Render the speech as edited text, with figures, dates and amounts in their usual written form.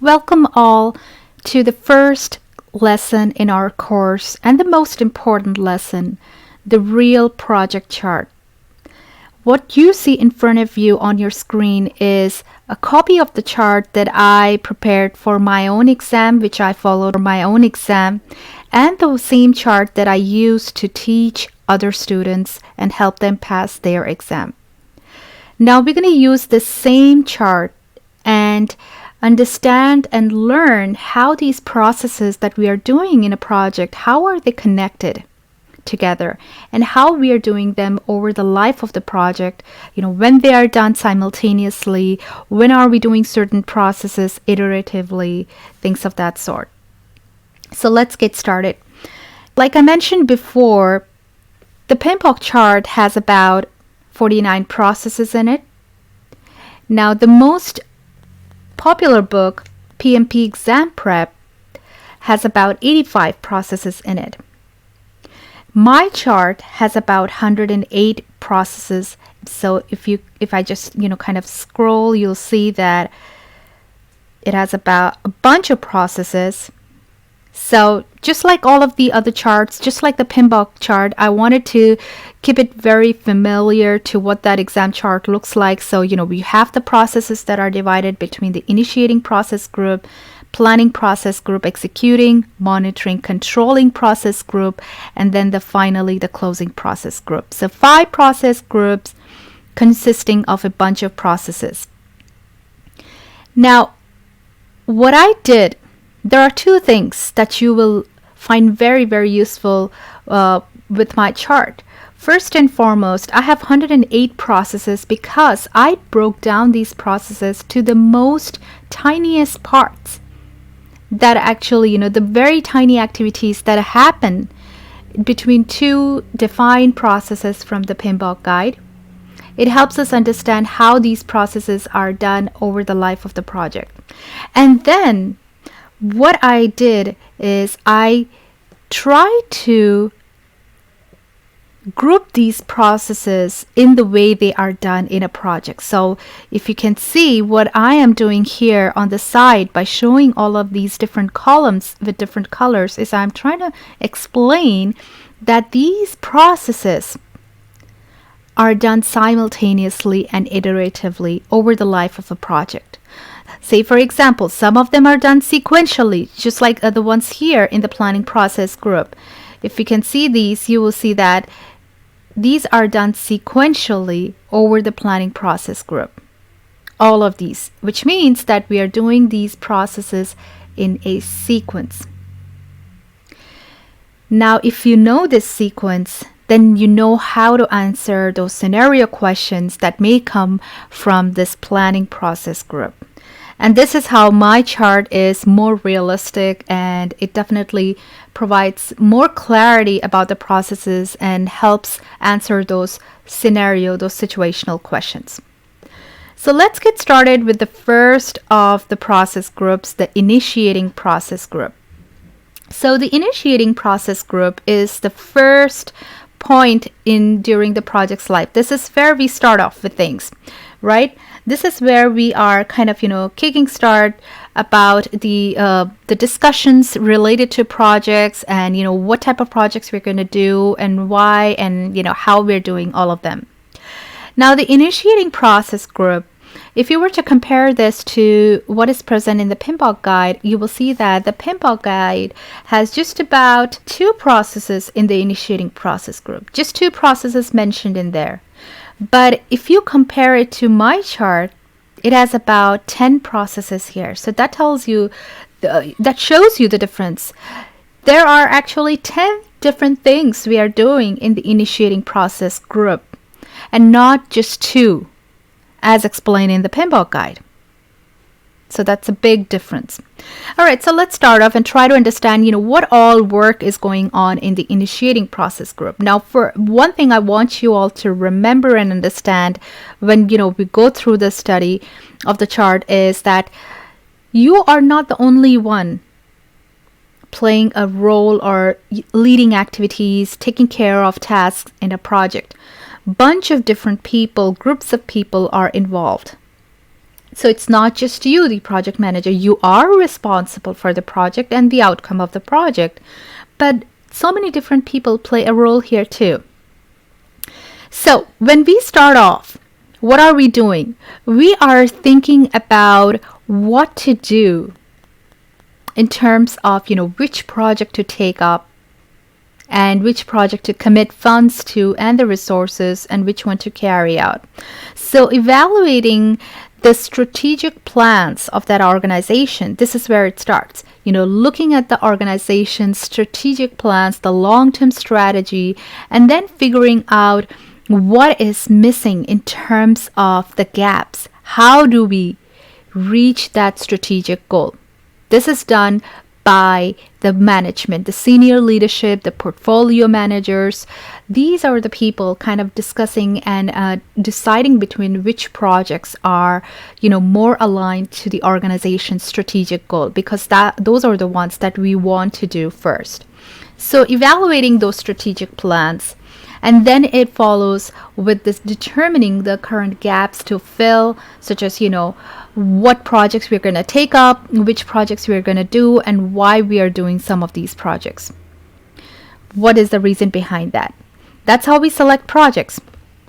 Welcome all to the first lesson in our course and the most important lesson, the real project chart. What you see in front of you on your screen is a copy of the chart that I prepared for my own exam, which I followed for my own exam, and the same chart that I use to teach other students and help them pass their exam. Now we're going to use the same chart and understand and learn how these processes that we are doing in a project, how are they connected together and how we are doing them over the life of the project, when they are done simultaneously, when are we doing certain processes iteratively, things of that sort. So let's get started. Like I mentioned before, the PMBOK chart has about 49 processes in it. Now the most popular book, PMP Exam Prep, has about 85 processes in it. My chart has about 108 processes. So if I just kind of scroll, you'll see that it has about a bunch of processes. So just like all of the other charts, just like the PMBOK chart, I wanted to keep it very familiar to what that exam chart looks like. So, we have the processes that are divided between the initiating process group, planning process group, executing, monitoring, controlling process group, and then finally the closing process group. So 5 process groups consisting of a bunch of processes. Now, what I did, there are 2 things that you will find very, very useful with my chart. First and foremost, I have 108 processes because I broke down these processes to the most tiniest parts that actually, the very tiny activities that happen between 2 defined processes from the PMBOK guide. It helps us understand how these processes are done over the life of the project. And then what I did is I tried to group these processes in the way they are done in a project. So if you can see what I am doing here on the side by showing all of these different columns with different colors is I'm trying to explain that these processes are done simultaneously and iteratively over the life of a project. Say, for example, some of them are done sequentially, just like the ones here in the planning process group. If you can see these, you will see that these are done sequentially over the planning process group. All of these, which means that we are doing these processes in a sequence. Now, if you know this sequence, then you know how to answer those scenario questions that may come from this planning process group. And this is how my chart is more realistic, and it definitely provides more clarity about the processes and helps answer those situational questions. So let's get started with the first of the process groups, the initiating process group. So the initiating process group is the first point during the project's life. This is where we start off with things, right? This is where we are kind of, kicking start about the discussions related to projects and, what type of projects we're going to do and why and, how we're doing all of them. Now, the initiating process group, if you were to compare this to what is present in the PMBOK guide, you will see that the PMBOK guide has just about 2 processes in the initiating process group, just 2 processes mentioned in there. But if you compare it to my chart, it has about 10 processes here. So that tells you, that shows you the difference. There are actually 10 different things we are doing in the initiating process group, and not just 2, as explained in the PMBOK guide. So that's a big difference. All right, so let's start off and try to understand, what all work is going on in the initiating process group. Now, for one thing I want you all to remember and understand when, we go through the study of the chart is that you are not the only one playing a role or leading activities, taking care of tasks in a project. Bunch of different people, groups of people are involved. So it's not just you, the project manager. You are responsible for the project and the outcome of the project. But so many different people play a role here too. So when we start off, what are we doing? We are thinking about what to do in terms of, which project to take up and which project to commit funds to and the resources and which one to carry out. So evaluating the strategic plans of that organization, this is where it starts. Looking at the organization's strategic plans, the long-term strategy, and then figuring out what is missing in terms of the gaps. How do we reach that strategic goal? This is done by the management, the senior leadership, the portfolio managers. These are the people kind of discussing and deciding between which projects are, more aligned to the organization's strategic goal, because those are the ones that we want to do first. So evaluating those strategic plans, and then it follows with this determining the current gaps to fill, such as, what projects we're going to take up, which projects we're going to do, and why we are doing some of these projects. What is the reason behind that? That's how we select projects.